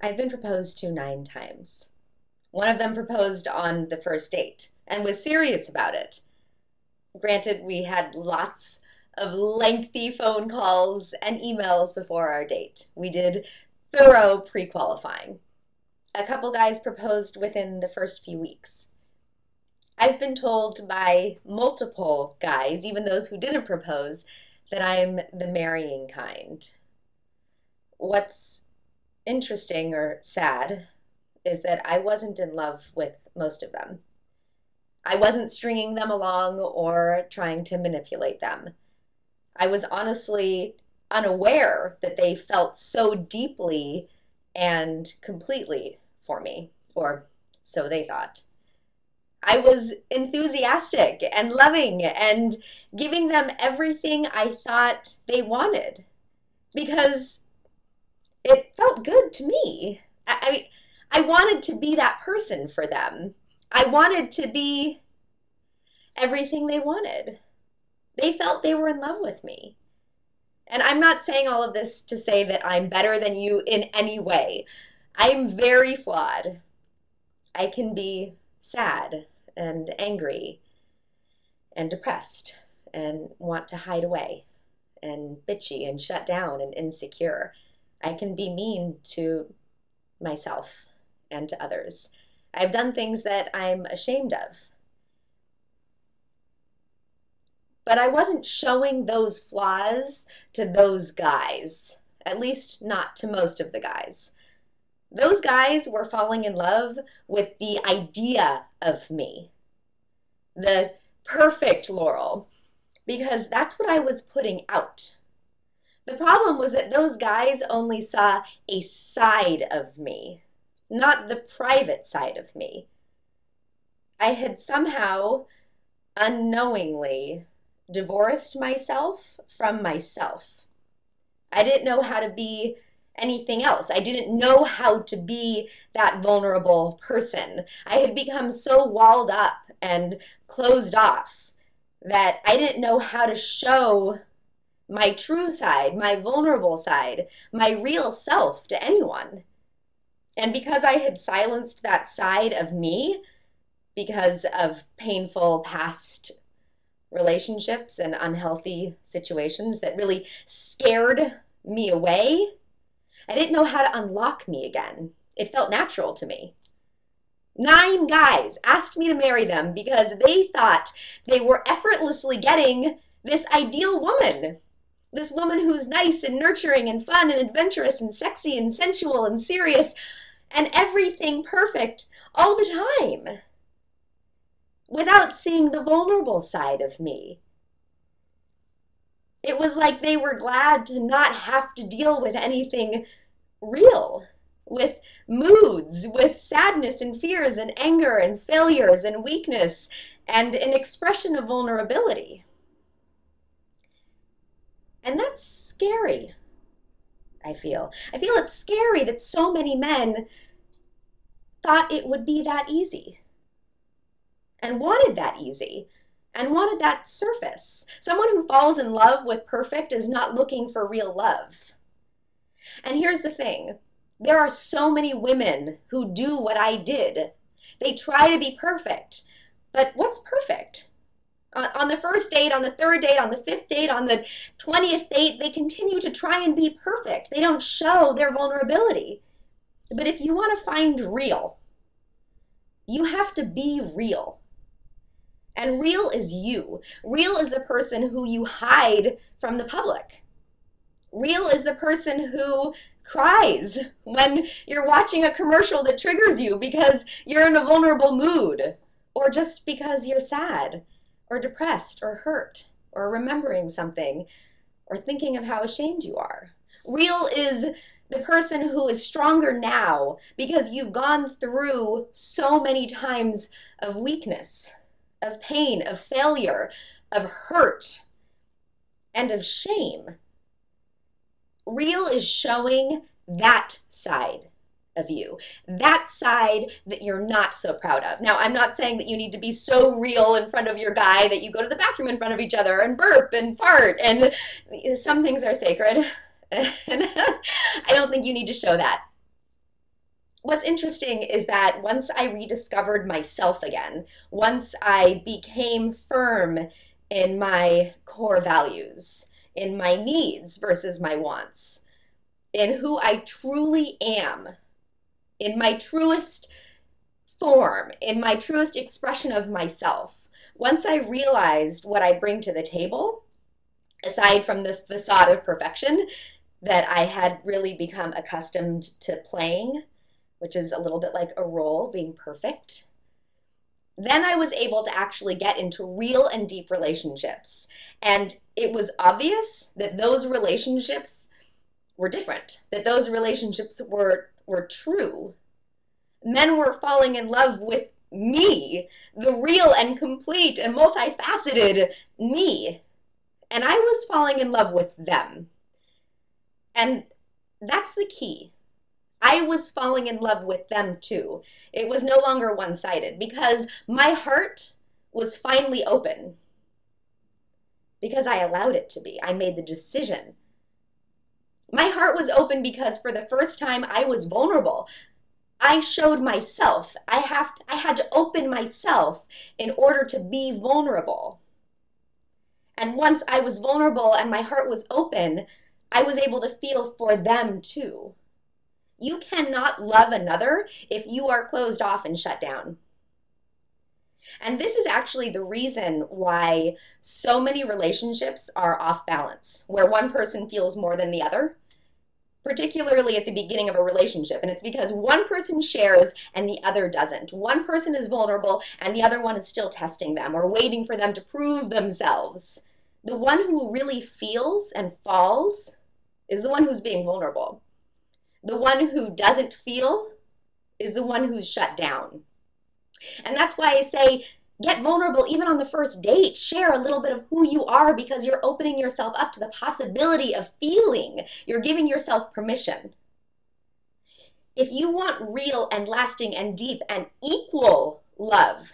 I've been proposed to 9 times. One of them proposed on the first date and was serious about it. Granted, we had lots of lengthy phone calls and emails before our date. We did thorough pre-qualifying. A couple guys proposed within the first few weeks. I've been told by multiple guys, even those who didn't propose, that I'm the marrying kind. What's interesting or sad is that I wasn't in love with most of them. I wasn't stringing them along or trying to manipulate them. I was honestly unaware that they felt so deeply and completely for me, or so they thought. I was enthusiastic and loving and giving them everything I thought they wanted because it felt good to me. I wanted to be that person for them. I wanted to be everything they wanted. They felt they were in love with me. And I'm not saying all of this to say that I'm better than you in any way. I'm very flawed. I can be sad and angry and depressed and want to hide away and bitchy and shut down and insecure. I can be mean to myself and to others. I've done things that I'm ashamed of. But I wasn't showing those flaws to those guys, at least not to most of the guys. Those guys were falling in love with the idea of me, the perfect Laurel, because that's what I was putting out. The problem was that those guys only saw a side of me, not the private side of me. I had somehow, unknowingly, divorced myself from myself. I didn't know how to be anything else. I didn't know how to be that vulnerable person. I had become so walled up and closed off that I didn't know how to show my true side, my vulnerable side, my real self to anyone. And because I had silenced that side of me because of painful past relationships and unhealthy situations that really scared me away, I didn't know how to unlock me again. It felt natural to me. 9 guys asked me to marry them because they thought they were effortlessly getting this ideal woman. This woman who's nice and nurturing and fun and adventurous and sexy and sensual and serious and everything perfect all the time, without seeing the vulnerable side of me. It was like they were glad to not have to deal with anything real, with moods, with sadness and fears and anger and failures and weakness and an expression of vulnerability. And that's scary, I feel. I feel it's scary that so many men thought it would be that easy and wanted that easy and wanted that surface. Someone who falls in love with perfect is not looking for real love. And here's the thing. There are so many women who do what I did. They try to be perfect. But what's perfect? On the first date, on the third date, on the 5th date, on the 20th date, they continue to try and be perfect. They don't show their vulnerability. But if you want to find real, you have to be real. And real is you. Real is the person who you hide from the public. Real is the person who cries when you're watching a commercial that triggers you because you're in a vulnerable mood, or just because you're sad, or depressed, or hurt, or remembering something, or thinking of how ashamed you are. Real is the person who is stronger now because you've gone through so many times of weakness, of pain, of failure, of hurt, and of shame. Real is showing that side of you, that side that you're not so proud of. Now, I'm not saying that you need to be so real in front of your guy that you go to the bathroom in front of each other and burp and fart, and some things are sacred, and I don't think you need to show that. what's interesting is that once I rediscovered myself again, once I became firm in my core values, in my needs versus my wants, in who I truly am, in my truest form, in my truest expression of myself, once I realized what I bring to the table, aside from the facade of perfection that I had really become accustomed to playing, which is a little bit like a role, being perfect, then I was able to actually get into real and deep relationships. And it was obvious that those relationships were different, that those relationships were true. Men were falling in love with me, the real and complete and multifaceted me. And I was falling in love with them. And that's the key. I was falling in love with them too. It was no longer one-sided because my heart was finally open because I allowed it to be. I made the decision. My heart was open because for the first time I was vulnerable. I showed myself. I had to open myself in order to be vulnerable. And once I was vulnerable and my heart was open, I was able to feel for them too. You cannot love another if you are closed off and shut down. And this is actually the reason why so many relationships are off balance, where one person feels more than the other, particularly at the beginning of a relationship. And it's because one person shares and the other doesn't. One person is vulnerable and the other one is still testing them or waiting for them to prove themselves. The one who really feels and falls is the one who's being vulnerable. The one who doesn't feel is the one who's shut down. And that's why I say, get vulnerable even on the first date. Share a little bit of who you are because you're opening yourself up to the possibility of feeling. You're giving yourself permission. If you want real and lasting and deep and equal love,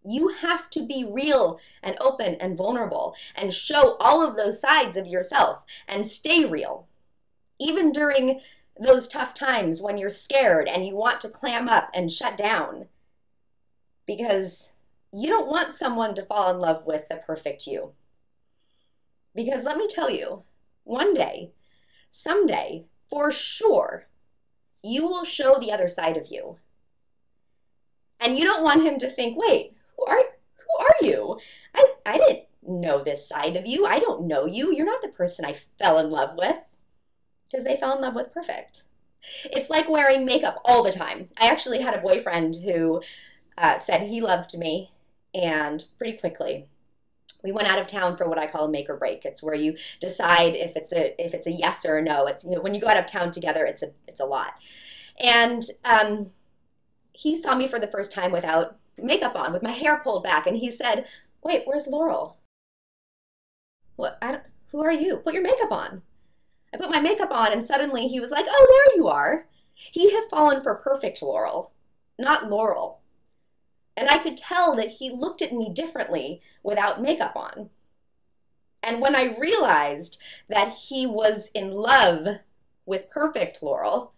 you have to be real and open and vulnerable and show all of those sides of yourself and stay real. Even during those tough times when you're scared and you want to clam up and shut down, because you don't want someone to fall in love with the perfect you. Because let me tell you, one day, someday, for sure, you will show the other side of you. And you don't want him to think, wait, who are you? I didn't know this side of you. I don't know you. You're not the person I fell in love with. Because they fell in love with perfect. It's like wearing makeup all the time. I actually had a boyfriend who said he loved me, and pretty quickly we went out of town for what I call a make or break. It's where you decide if it's a yes or a no. It's, you know, when you go out of town together, it's a lot. And he saw me for the first time without makeup on, with my hair pulled back, and he said, "Wait, where's Laurel?" "What? Who are you? Put your makeup on." I put my makeup on and suddenly he was like, "Oh, there you are." He had fallen for perfect Laurel, not Laurel. And I could tell that he looked at me differently without makeup on. And when I realized that he was in love with perfect Laurel,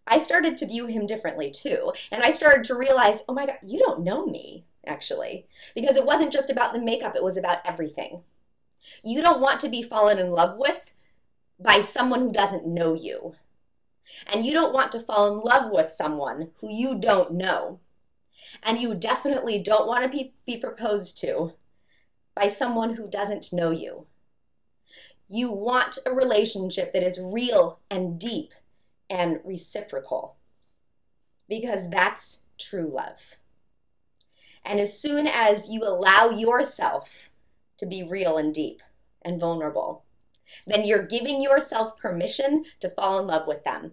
I started to view him differently too. And I started to realize, oh my God, you don't know me, actually. Because it wasn't just about the makeup, it was about everything. You don't want to be fallen in love with by someone who doesn't know you. And you don't want to fall in love with someone who you don't know. And you definitely don't want to be proposed to by someone who doesn't know you. You want a relationship that is real and deep and reciprocal, because that's true love. And as soon as you allow yourself to be real and deep and vulnerable, then you're giving yourself permission to fall in love with them.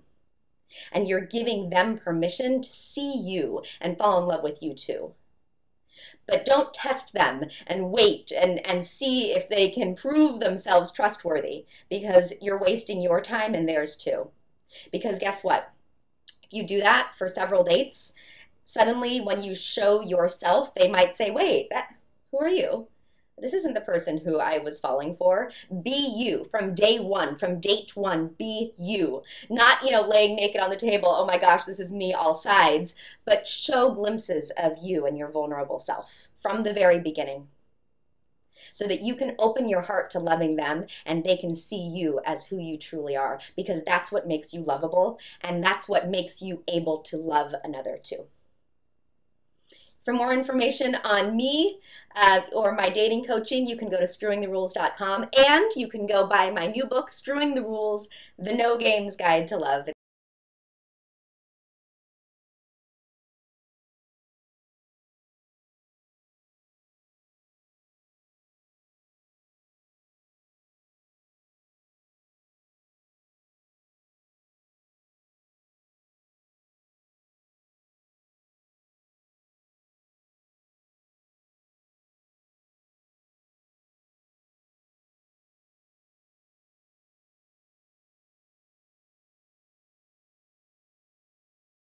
And you're giving them permission to see you and fall in love with you too. But don't test them and wait and see if they can prove themselves trustworthy, because you're wasting your time and theirs too. Because guess what? If you do that for several dates, suddenly when you show yourself, they might say, wait, who are you? this isn't the person who I was falling for. Be you from day one, from date one, be you. Not, laying naked on the table, oh my gosh, this is me all sides, but show glimpses of you and your vulnerable self from the very beginning so that you can open your heart to loving them and they can see you as who you truly are, because that's what makes you lovable and that's what makes you able to love another too. For more information on me or my dating coaching, you can go to screwingtherules.com, and you can go buy my new book, Screwing the Rules, The No Games Guide to Love.